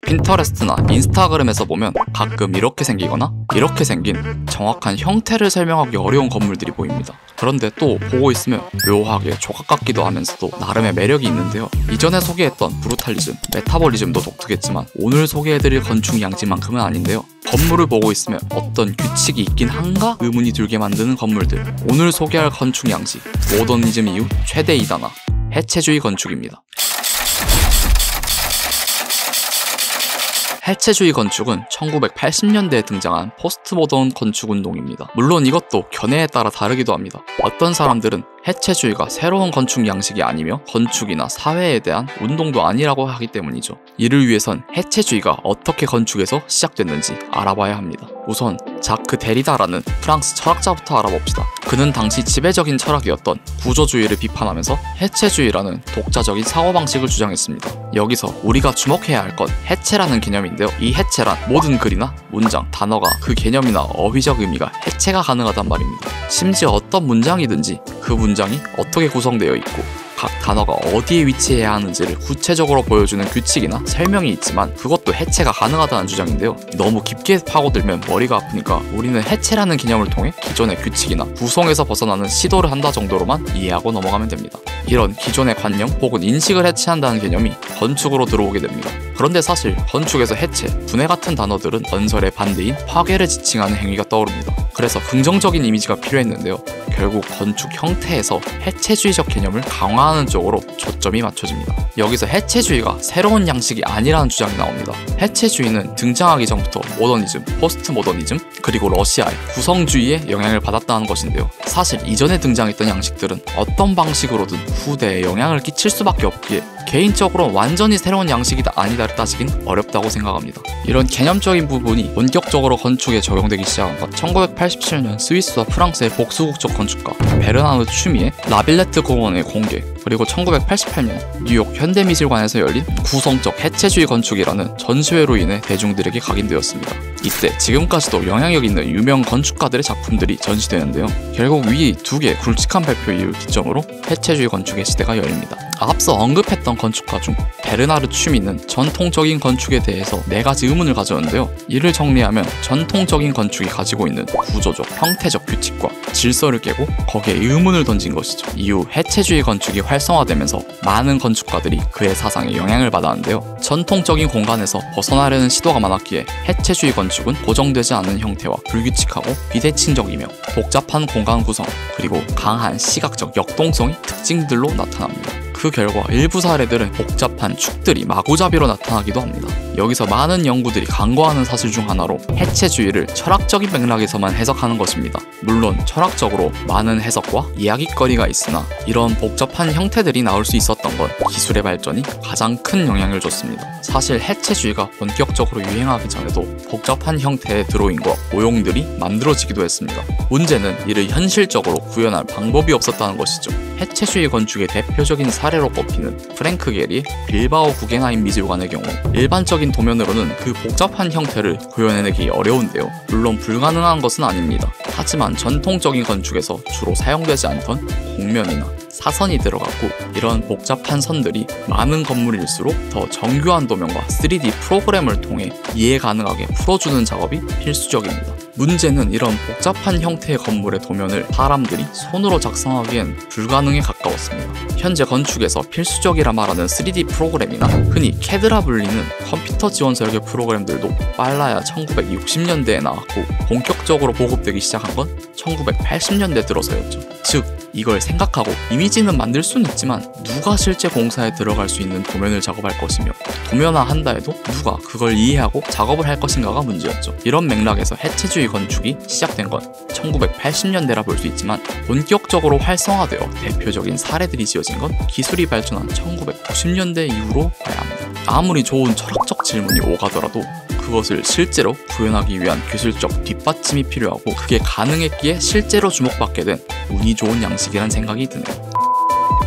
핀터레스트나 인스타그램에서 보면 가끔 이렇게 생기거나 이렇게 생긴 정확한 형태를 설명하기 어려운 건물들이 보입니다. 그런데 또 보고 있으면 묘하게 조각 같기도 하면서도 나름의 매력이 있는데요. 이전에 소개했던 브루탈리즘, 메타볼리즘도 독특했지만 오늘 소개해드릴 건축 양지만큼은 아닌데요. 건물을 보고 있으면 어떤 규칙이 있긴 한가 의문이 들게 만드는 건물들. 오늘 소개할 건축 양지, 모더니즘 이후 최대 이단화, 해체주의 건축입니다. 해체주의 건축은 1980년대에 등장한 포스트 모던 건축 운동입니다. 물론 이것도 견해에 따라 다르기도 합니다. 어떤 사람들은 해체주의가 새로운 건축 양식이 아니며 건축이나 사회에 대한 운동도 아니라고 하기 때문이죠. 이를 위해선 해체주의가 어떻게 건축에서 시작됐는지 알아봐야 합니다. 우선 자크 데리다라는 프랑스 철학자부터 알아봅시다. 그는 당시 지배적인 철학이었던 구조주의를 비판하면서 해체주의라는 독자적인 사고방식을 주장했습니다. 여기서 우리가 주목해야 할 건 해체라는 개념인데요. 이 해체란 모든 글이나 문장, 단어가 그 개념이나 어휘적 의미가 해체가 가능하단 말입니다. 심지어 어떤 문장이든지 그 문장이 어떻게 구성되어 있고 각 단어가 어디에 위치해야 하는지를 구체적으로 보여주는 규칙이나 설명이 있지만 그것도 해체가 가능하다는 주장인데요. 너무 깊게 파고들면 머리가 아프니까 우리는 해체라는 개념을 통해 기존의 규칙이나 구성에서 벗어나는 시도를 한다 정도로만 이해하고 넘어가면 됩니다. 이런 기존의 관념 혹은 인식을 해체한다는 개념이 건축으로 들어오게 됩니다. 그런데 사실 건축에서 해체, 분해 같은 단어들은 건설의 반대인 파괴를 지칭하는 행위가 떠오릅니다. 그래서 긍정적인 이미지가 필요했는데요. 결국 건축 형태에서 해체주의적 개념을 강화하는 쪽으로 초점이 맞춰집니다. 여기서 해체주의가 새로운 양식이 아니라는 주장이 나옵니다. 해체주의는 등장하기 전부터 모더니즘, 포스트 모더니즘, 그리고 러시아의 구성주의에 영향을 받았다는 것인데요. 사실 이전에 등장했던 양식들은 어떤 방식으로든 후대에 영향을 끼칠 수밖에 없기에 개인적으로 완전히 새로운 양식이다 아니다를 따지긴 어렵다고 생각합니다. 이런 개념적인 부분이 본격적으로 건축에 적용되기 시작한 건 1987년 스위스와 프랑스의 복수국적 건축가 베르나르 춤이의 라빌레트 공원의 공개, 그리고 1988년 뉴욕 현대미술관에서 열린 구성적 해체주의 건축이라는 전시회로 인해 대중들에게 각인되었습니다. 이때 지금까지도 영향력 있는 유명 건축가들의 작품들이 전시되는데요. 결국 위 두 개의 굵직한 발표 이후 기점으로 해체주의 건축의 시대가 열립니다. 앞서 언급했던 건축가 중 베르나르 춤이는 전통적인 건축에 대해서 4가지 의문을 가졌는데요. 이를 정리하면 전통적인 건축이 가지고 있는 구조적, 형태적 규칙과 질서를 깨고 거기에 의문을 던진 것이죠. 이후 해체주의 건축이 활성화되면서 많은 건축가들이 그의 사상에 영향을 받았는데요. 전통적인 공간에서 벗어나려는 시도가 많았기에 해체주의 건축은 고정되지 않은 형태와 불규칙하고 비대칭적이며 복잡한 공간 구성, 그리고 강한 시각적 역동성이 특징들로 나타납니다. 그 결과 일부 사례들은 복잡한 축들이 마구잡이로 나타나기도 합니다. 여기서 많은 연구들이 간과하는 사실 중 하나로 해체주의를 철학적인 맥락에서만 해석하는 것입니다. 물론 철학적으로 많은 해석과 이야깃거리가 있으나 이런 복잡한 형태들이 나올 수 있었던 건 기술의 발전이 가장 큰 영향을 줬습니다. 사실 해체주의가 본격적으로 유행하기 전에도 복잡한 형태의 드로잉과 모형들이 만들어지기도 했습니다. 문제는 이를 현실적으로 구현할 방법이 없었다는 것이죠. 해체주의 건축의 대표적인 사례로 꼽히는 프랭크 게리의 빌바오 구겐하임 미술관의 경우 일반적인 도면으로는 그 복잡한 형태를 구현해내기 어려운데요. 물론 불가능한 것은 아닙니다. 하지만 전통적인 건축에서 주로 사용되지 않던 곡면이나 사선이 들어갔고 이런 복잡한 선들이 많은 건물일수록 더 정교한 도면과 3D 프로그램을 통해 이해 가능하게 풀어주는 작업이 필수적입니다. 문제는 이런 복잡한 형태의 건물의 도면을 사람들이 손으로 작성하기엔 불가능에 가까웠습니다. 현재 건축에서 필수적이라 말하는 3D 프로그램이나 흔히 CAD라 불리는 컴퓨터 지원 설계 프로그램들도 빨라야 1960년대에 나왔고 본격적으로 보급되기 시작한 건 1980년대 들어서였죠. 즉 이걸 생각하고 이미지는 만들 수는 있지만 누가 실제 공사에 들어갈 수 있는 도면을 작업할 것이며 도면화 한다 해도 누가 그걸 이해하고 작업을 할 것인가가 문제였죠. 이런 맥락에서 해체주의 건축이 시작된 건 1980년대라 볼 수 있지만 본격적으로 활성화되어 대표적인 사례들이 지어진 건 기술이 발전한 1990년대 이후로 봐야 합니다. 아무리 좋은 철학적 질문이 오가더라도 그것을 실제로 구현하기 위한 기술적 뒷받침이 필요하고 그게 가능했기에 실제로 주목받게 된 운이 좋은 양식이란 생각이 드네요.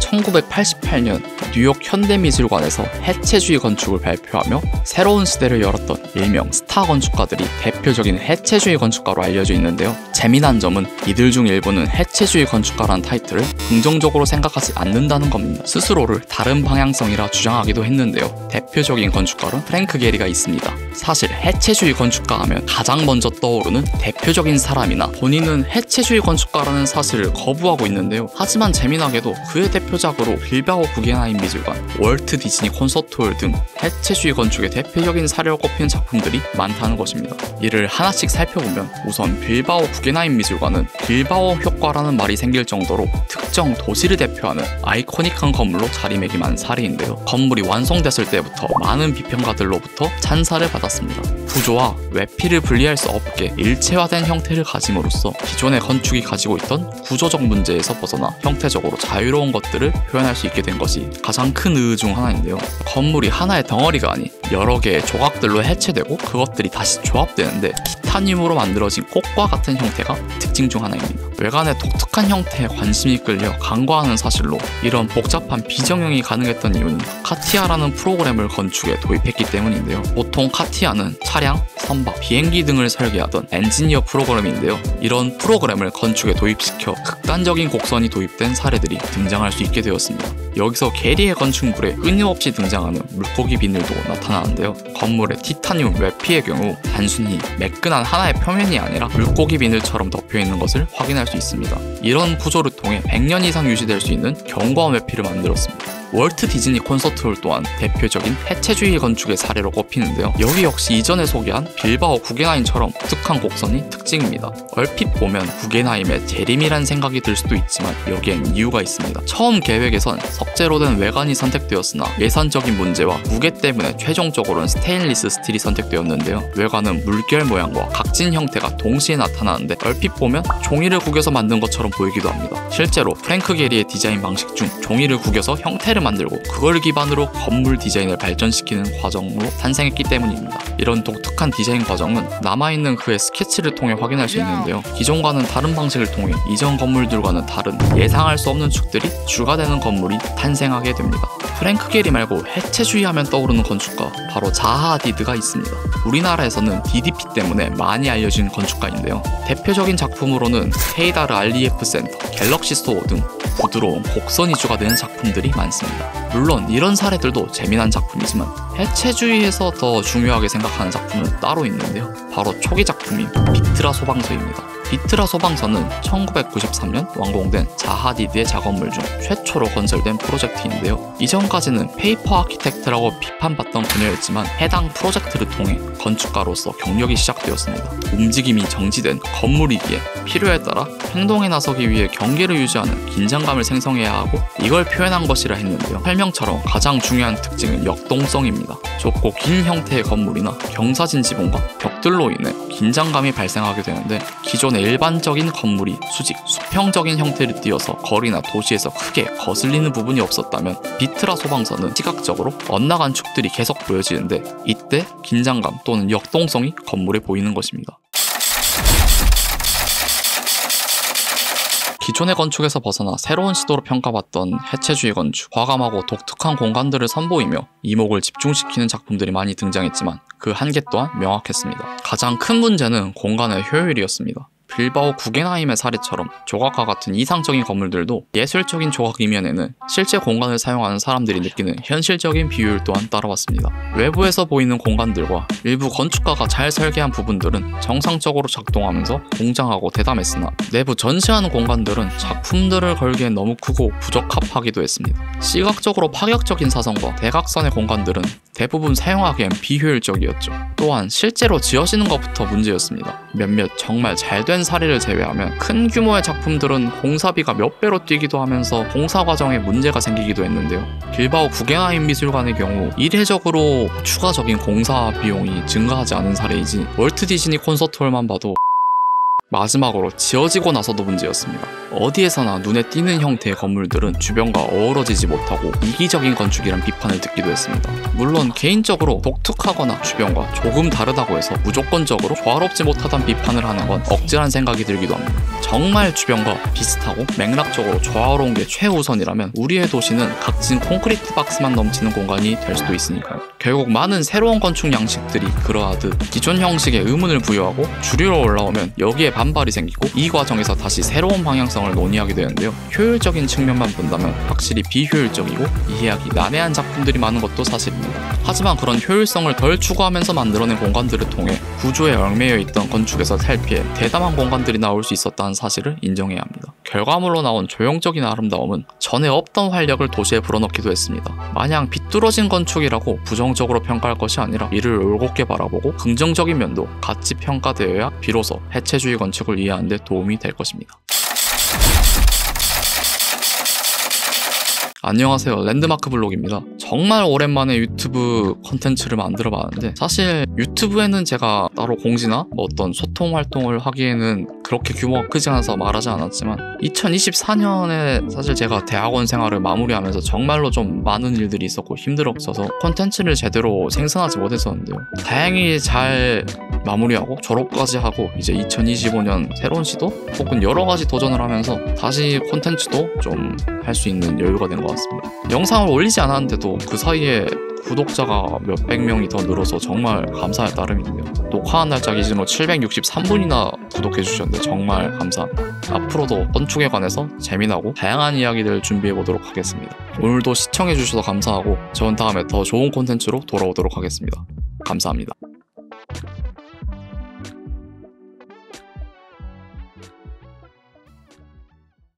1988년 뉴욕 현대미술관에서 해체주의 건축을 발표하며 새로운 시대를 열었던 일명 스타 건축가들이 대표적인 해체주의 건축가로 알려져 있는데요. 재미난 점은 이들 중 일부는 해체주의 건축가라는 타이틀을 긍정적으로 생각하지 않는다는 겁니다. 스스로를 다른 방향성이라 주장하기도 했는데요. 대표적인 건축가로 프랭크 게리가 있습니다. 사실 해체주의 건축가 하면 가장 먼저 떠오르는 대표적인 사람이나 본인은 해체주의 건축가라는 사실을 거부하고 있는데요. 하지만 재미나게도 그의 대표작으로 빌바오 구겐하임 미술관, 월트 디즈니 콘서트홀 등 해체주의 건축의 대표적인 사례로 꼽히는 작품들이 많다는 것입니다. 이를 하나씩 살펴보면 우선 빌바오 구겐하임 미술관은 빌바오 효과라는 말이 생길 정도로 특정 도시를 대표하는 아이코닉한 건물로 자리매김한 사례인데요. 건물이 완성됐을 때부터 많은 비평가들로부터 찬사를 받았습니다. 구조와 외피를 분리할 수 없게 일체화된 형태를 가짐으로써 기존의 건축이 가지고 있던 구조적 문제에서 벗어나 형태적으로 자유로운 것들을 표현할 수 있게 된 것이 가장 큰 의의 중 하나인데요. 건물이 하나의 덩어리가 아닌 여러 개의 조각들로 해체되고 그것들이 다시 조합되는데 티타늄으로 만들어진 꽃과 같은 형태가 특징 중 하나입니다. 외관의 독특한 형태에 관심이 끌려 간과하는 사실로 이런 복잡한 비정형이 가능했던 이유는 카티아라는 프로그램을 건축에 도입했기 때문인데요. 보통 카티아는 차량, 선박, 비행기 등을 설계하던 엔지니어 프로그램인데요. 이런 프로그램을 건축에 도입시켜 극단적인 곡선이 도입된 사례들이 등장할 수 있게 되었습니다. 여기서 게리의 건축물에 끊임없이 등장하는 물고기 비늘도 나타나는데요. 건물의 티타늄 외피의 경우 단순히 매끈한 하나의 표면이 아니라 물고기 비늘처럼 덮여있는 것을 확인할 수 있습니다. 이런 구조를 통해 100년 이상 유지될 수 있는 견고한 외피를 만들었습니다. 월트 디즈니 콘서트홀 또한 대표적인 해체주의 건축의 사례로 꼽히는데요. 여기 역시 이전에 소개한 빌바오 구겐하임처럼 독특한 곡선이 특징입니다. 얼핏 보면 구겐하임의 재림이란 생각이 들 수도 있지만 여기엔 이유가 있습니다. 처음 계획에선 석재로 된 외관이 선택되었으나 예산적인 문제와 무게 때문에 최종적으로는 스테인리스 스틸이 선택되었는데요. 외관은 물결 모양과 각진 형태가 동시에 나타나는데 얼핏 보면 종이를 구겨서 만든 것처럼 보이기도 합니다. 실제로 프랭크 게리의 디자인 방식 중 종이를 구겨서 형태를 만들고 그걸 기반으로 건물 디자인을 발전시키는 과정으로 탄생했기 때문입니다. 이런 독특한 디자인 과정은 남아있는 그의 스케치를 통해 확인할 수 있는데요. 기존과는 다른 방식을 통해 이전 건물들과는 다른 예상할 수 없는 축들이 추가되는 건물이 탄생하게 됩니다. 프랭크 게리 말고 해체주의 하면 떠오르는 건축가 바로 자하 하디드가 있습니다. 우리나라에서는 DDP 때문에 많이 알려진 건축가인데요. 대표적인 작품으로는 헤이다르 알리예프 센터, 갤럭시 스토어 등 부드러운 곡선 위주가 되는 작품들이 많습니다. 물론 이런 사례들도 재미난 작품이지만 해체주의에서 더 중요하게 생각하는 작품은 따로 있는데요. 바로 초기 작품인 비트라 소방서입니다. 비트라 소방서는 1993년 완공된 자하 하디드의 작업물 중 최초로 건설된 프로젝트인데요. 이전까지는 페이퍼 아키텍트라고 비판받던 분야였지만 해당 프로젝트를 통해 건축가로서 경력이 시작되었습니다. 움직임이 정지된 건물이기에 필요에 따라 행동에 나서기 위해 경계를 유지하는 긴장감을 생성해야 하고 이걸 표현한 것이라 했는데요. 설명처럼 가장 중요한 특징은 역동성입니다. 좁고 긴 형태의 건물이나 경사진 지붕과 벽들로 인해 긴장감이 발생하게 되는데 기존의 일반적인 건물이 수직, 수평적인 형태를 띠어서 거리나 도시에서 크게 거슬리는 부분이 없었다면 비트라 소방서는 시각적으로 엇나간 축들이 계속 보여지는데 이때 긴장감 또는 역동성이 건물에 보이는 것입니다. 기존의 건축에서 벗어나 새로운 시도로 평가받던 해체주의 건축, 과감하고 독특한 공간들을 선보이며 이목을 집중시키는 작품들이 많이 등장했지만 그 한계 또한 명확했습니다. 가장 큰 문제는 공간의 효율이었습니다. 빌바오 구겐하임의 사례처럼 조각과 같은 이상적인 건물들도 예술적인 조각 이면에는 실제 공간을 사용하는 사람들이 느끼는 현실적인 비효율 또한 따라왔습니다. 외부에서 보이는 공간들과 일부 건축가가 잘 설계한 부분들은 정상적으로 작동하면서 공정하고 대담했으나 내부 전시하는 공간들은 작품들을 걸기엔 너무 크고 부적합하기도 했습니다. 시각적으로 파격적인 사선과 대각선의 공간들은 대부분 사용하기엔 비효율적이었죠. 또한 실제로 지어지는 것부터 문제였습니다. 몇몇 정말 잘된 사례를 제외하면 큰 규모의 작품들은 공사비가 몇 배로 뛰기도 하면서 공사 과정에 문제가 생기기도 했는데요. 빌바오 구겐하임 미술관의 경우 이례적으로 추가적인 공사 비용이 증가하지 않은 사례이지 월트 디즈니 콘서트홀만 봐도 마지막으로 지어지고 나서도 문제였습니다. 어디에서나 눈에 띄는 형태의 건물들은 주변과 어우러지지 못하고 이기적인 건축이란 비판을 듣기도 했습니다. 물론 개인적으로 독특하거나 주변과 조금 다르다고 해서 무조건적으로 조화롭지 못하다는 비판을 하는 건 억지란 생각이 들기도 합니다. 정말 주변과 비슷하고 맥락적으로 조화로운 게 최우선이라면 우리의 도시는 각진 콘크리트 박스만 넘치는 공간이 될 수도 있으니까요. 결국 많은 새로운 건축 양식들이 그러하듯 기존 형식에 의문을 부여하고 주류로 올라오면 여기에 반발이 생기고 이 과정에서 다시 새로운 방향성을 논의하게 되는데요. 효율적인 측면만 본다면 확실히 비효율적이고 이해하기 난해한 작품들이 많은 것도 사실입니다. 하지만 그런 효율성을 덜 추구하면서 만들어낸 공간들을 통해 구조에 얽매여 있던 건축에서 탈피해 대담한 공간들이 나올 수 있었다는 사실을 인정해야 합니다. 결과물로 나온 조형적인 아름다움은 전에 없던 활력을 도시에 불어넣기도 했습니다. 마냥 비뚤어진 건축이라고 부정적으로 평가할 것이 아니라 이를 올곧게 바라보고 긍정적인 면도 같이 평가되어야 비로소 해체주의 건축을 이해하는 데 도움이 될 것입니다. 안녕하세요, 랜드마크 블록입니다. 정말 오랜만에 유튜브 컨텐츠를 만들어 봤는데 사실 유튜브에는 제가 따로 공지나 어떤 소통 활동을 하기에는 그렇게 규모가 크지 않아서 말하지 않았지만 2024년에 사실 제가 대학원 생활을 마무리하면서 정말로 좀 많은 일들이 있었고 힘들었어서 컨텐츠를 제대로 생산하지 못했었는데요. 다행히 잘 마무리하고 졸업까지 하고 이제 2025년 새로운 시도 혹은 여러가지 도전을 하면서 다시 콘텐츠도 좀 할 수 있는 여유가 된 것 같습니다. 영상을 올리지 않았는데도 그 사이에 구독자가 몇백 명이 더 늘어서 정말 감사할 따름인데요. 녹화한 날짜 기준으로 763분이나 구독해주셨는데 정말 감사합니다. 앞으로도 건축에 관해서 재미나고 다양한 이야기들 준비해보도록 하겠습니다. 오늘도 시청해주셔서 감사하고 전 다음에 더 좋은 콘텐츠로 돌아오도록 하겠습니다. 감사합니다.